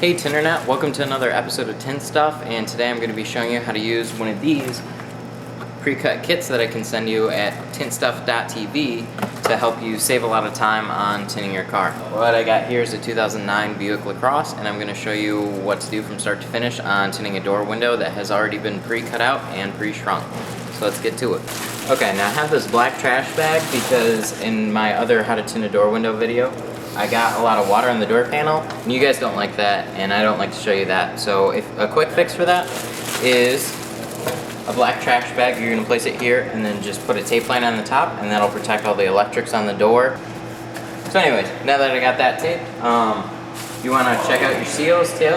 Hey Tinternet, welcome to another episode of Tint Stuff, and today I'm going to be showing you how to use one of these pre-cut kits that I can send you at tintstuff.tv to help you save a lot of time on tinting your car. What I got here is a 2009 Buick LaCrosse, and I'm going to show you what to do from start to finish on tinting a door window that has already been pre-cut out and pre-shrunk. So let's get to it. Okay, now I have this black trash bag because in my other how to tint a door window video, I got a lot of water on the door panel, and you guys don't like that, and I don't like to show you that. So if a quick fix for that is a black trash bag. You're gonna place it here and then just put a tape line on the top, and that'll protect all the electrics on the door. So anyways, now that I got that tape, you wanna check out your seals too.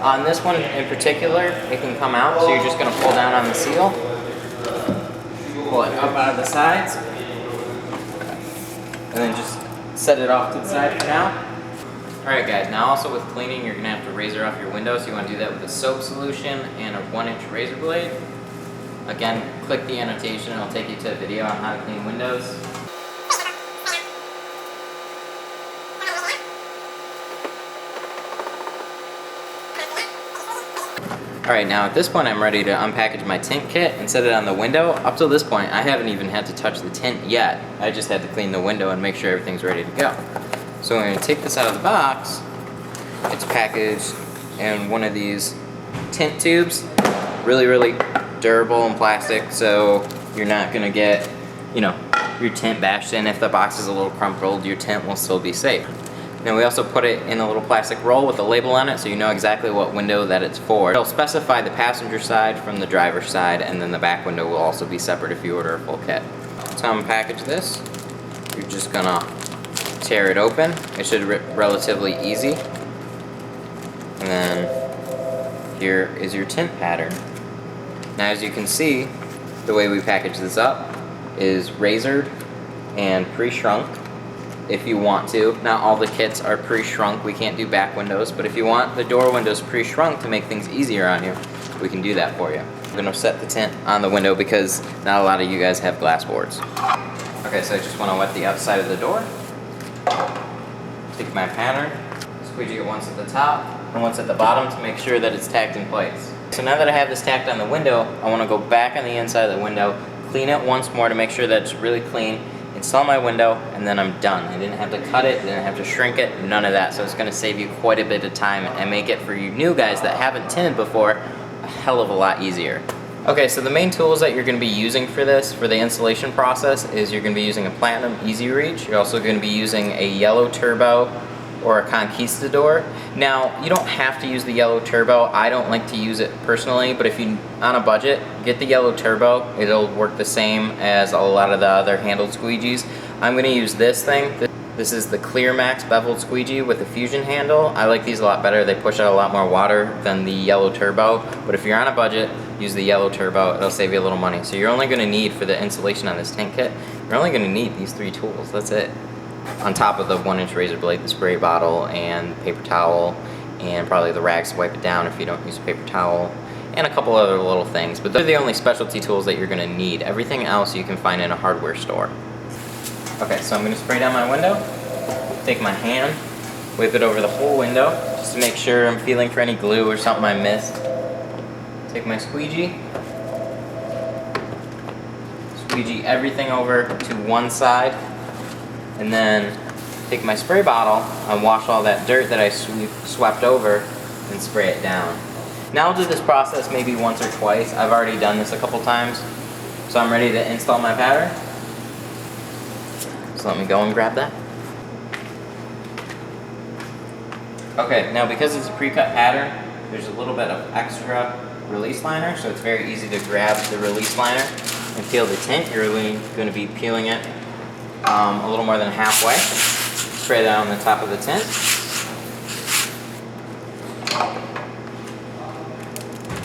On this one in particular, it can come out, so you're just gonna pull down on the seal, pull it up out of the sides, and then just set it off to the side for now. Alright guys, now also with cleaning, you're going to have to razor off your window, so you want to do that with a soap solution and a 1-inch razor blade. Again, click the annotation, it'll take you to a video on how to clean windows. Alright, now at this point I'm ready to unpackage my tint kit and set it on the window. Up till this point, I haven't even had to touch the tint yet. I just had to clean the window and make sure everything's ready to go. So I'm going to take this out of the box. It's packaged in one of these tint tubes. Really, really durable and plastic, so you're not going to get, your tint bashed in. If the box is a little crumpled, your tint will still be safe. Now we also put it in a little plastic roll with a label on it, so you know exactly what window that it's for. It'll specify the passenger side from the driver's side, and then the back window will also be separate if you order a full kit. To unpackage this, you're just gonna tear it open. It should rip relatively easy. And then here is your tint pattern. Now as you can see, the way we package this up is razored and pre-shrunk. If you want to. Not all the kits are pre-shrunk. We can't do back windows, but if you want the door windows pre-shrunk to make things easier on you, we can do that for you. I'm gonna set the tint on the window because not a lot of you guys have glass boards. Okay, so I just wanna wet the outside of the door. Take my pattern, squeegee it once at the top and once at the bottom to make sure that it's tacked in place. So now that I have this tacked on the window, I wanna go back on the inside of the window, clean it once more to make sure that it's really clean, install my window, and then I'm done. I didn't have to cut it, didn't have to shrink it, none of that. So it's gonna save you quite a bit of time and make it for you new guys that haven't tinted before a hell of a lot easier. Okay, so the main tools that you're gonna be using for this, for the installation process, is you're gonna be using a Platinum Easy Reach. You're also gonna be using a yellow turbo or a conquistador. Now, you don't have to use the yellow turbo. I don't like to use it personally, but if you're on a budget, get the yellow turbo. It'll work the same as a lot of the other handled squeegees. I'm gonna use this thing. This is the Clear Max beveled squeegee with a fusion handle. I like these a lot better. They push out a lot more water than the yellow turbo, but if you're on a budget, use the yellow turbo. It'll save you a little money. So you're only gonna need, for the installation on this tint kit, you're only gonna need these 3 tools. That's it. On top of the 1-inch razor blade, the spray bottle, and paper towel, and probably the rags to wipe it down if you don't use a paper towel, and a couple other little things. But they're the only specialty tools that you're gonna need. Everything else you can find in a hardware store. Okay, so I'm gonna spray down my window, take my hand, whip it over the whole window, just to make sure I'm feeling for any glue or something I missed. Take my squeegee, squeegee everything over to one side, and then take my spray bottle and wash all that dirt that I swept over and spray it down. Now I'll do this process maybe once or twice. I've already done this a couple times, so I'm ready to install my pattern. So let me go and grab that. Okay, now because it's a pre-cut pattern, there's a little bit of extra release liner, so it's very easy to grab the release liner and peel the tint. You're really going to be peeling it a little more than halfway. Spray that on the top of the tint.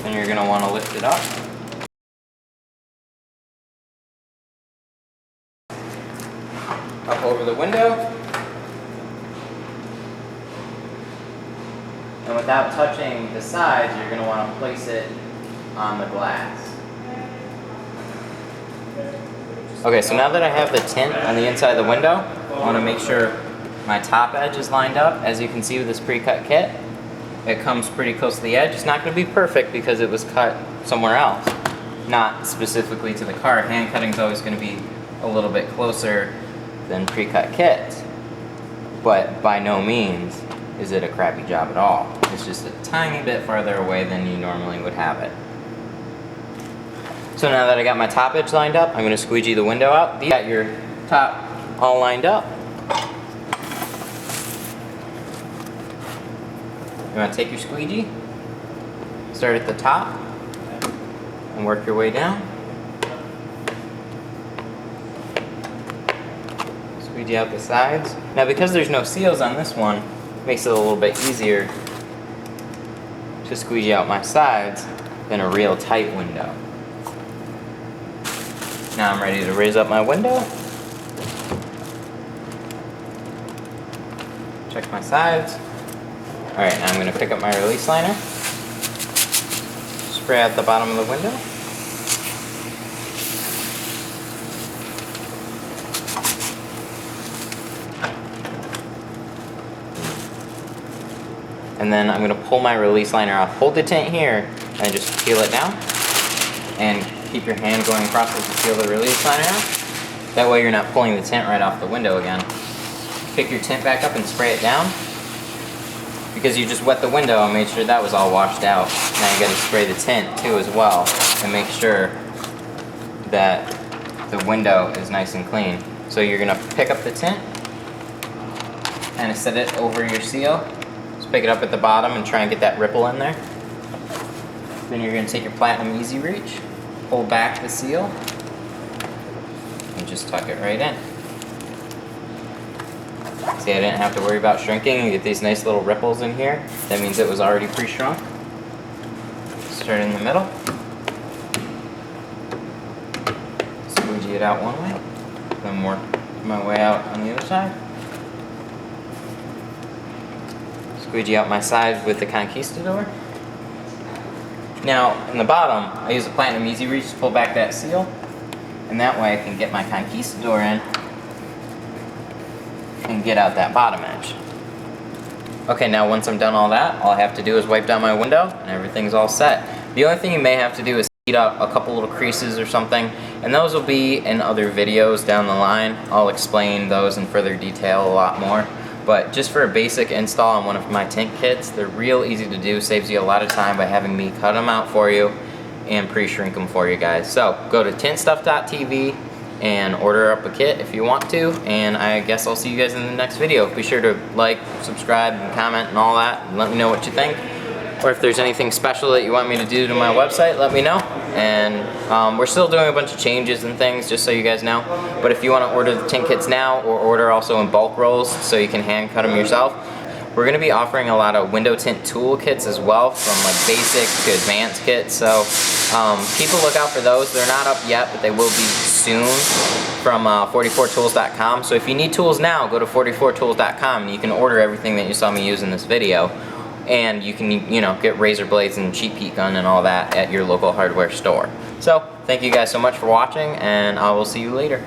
And you're going to want to lift it up. Up over the window. And without touching the sides, you're going to want to place it on the glass. Okay, so now that I have the tint on the inside of the window, I want to make sure my top edge is lined up, as you can see with this pre-cut kit. it comes pretty close to the edge. It's not going to be perfect because it was cut somewhere else, not specifically to the car. Hand cutting is always going to be a little bit closer than pre-cut kits, but by no means is it a crappy job at all. It's just a tiny bit farther away than you normally would have it. So now that I got my top edge lined up, I'm going to squeegee the window out. You got your top all lined up. You want to take your squeegee, start at the top, and work your way down. Squeegee out the sides. Now because there's no seals on this one, it makes it a little bit easier to squeegee out my sides than a real tight window. Now I'm ready to raise up my window. Check my sides. Alright, now I'm going to pick up my release liner, spray out the bottom of the window. And then I'm going to pull my release liner off. Hold the tint here and just peel it down. And keep your hand going across as you peel the release liner out. That way you're not pulling the tint right off the window again. Pick your tint back up and spray it down. Because you just wet the window and made sure that was all washed out. Now you got to spray the tint too as well and make sure that the window is nice and clean. So you're going to pick up the tint and set it over your seal. Just pick it up at the bottom and try and get that ripple in there. Then you're going to take your Platinum Easy Reach, pull back the seal, and just tuck it right in. See, I didn't have to worry about shrinking and get these nice little ripples in here. That means it was already pre-shrunk. Start in the middle. Squeegee it out one way. Then work my way out on the other side. Squeegee out my side with the Conquistador. Now, in the bottom, I use the Platinum Easy Reach to pull back that seal. And that way I can get my Conquistador in and get out that bottom edge. Okay, now once I'm done all that, all I have to do is wipe down my window and everything's all set. The only thing you may have to do is heat up a couple little creases or something, and those will be in other videos down the line. I'll explain those in further detail a lot more. But just for a basic install on one of my tint kits, they're real easy to do, saves you a lot of time by having me cut them out for you and pre-shrink them for you guys. So go to tintstuff.tv and order up a kit if you want to, and I guess I'll see you guys in the next video. Be sure to like, subscribe, and comment and all that, and let me know what you think. Or if there's anything special that you want me to do to my website, let me know. And we're still doing a bunch of changes and things, just so you guys know. But if you want to order the tint kits now, or order also in bulk rolls so you can hand cut them yourself, we're going to be offering a lot of window tint tool kits as well, from like basic to advanced kits. So keep a lookout for those. They're not up yet, but they will be soon from 44tools.com. So if you need tools now, go to 44tools.com and you can order everything that you saw me use in this video. And you can, you know, get razor blades and cheap heat gun and all that at your local hardware store. So thank you guys so much for watching, and I will see you later.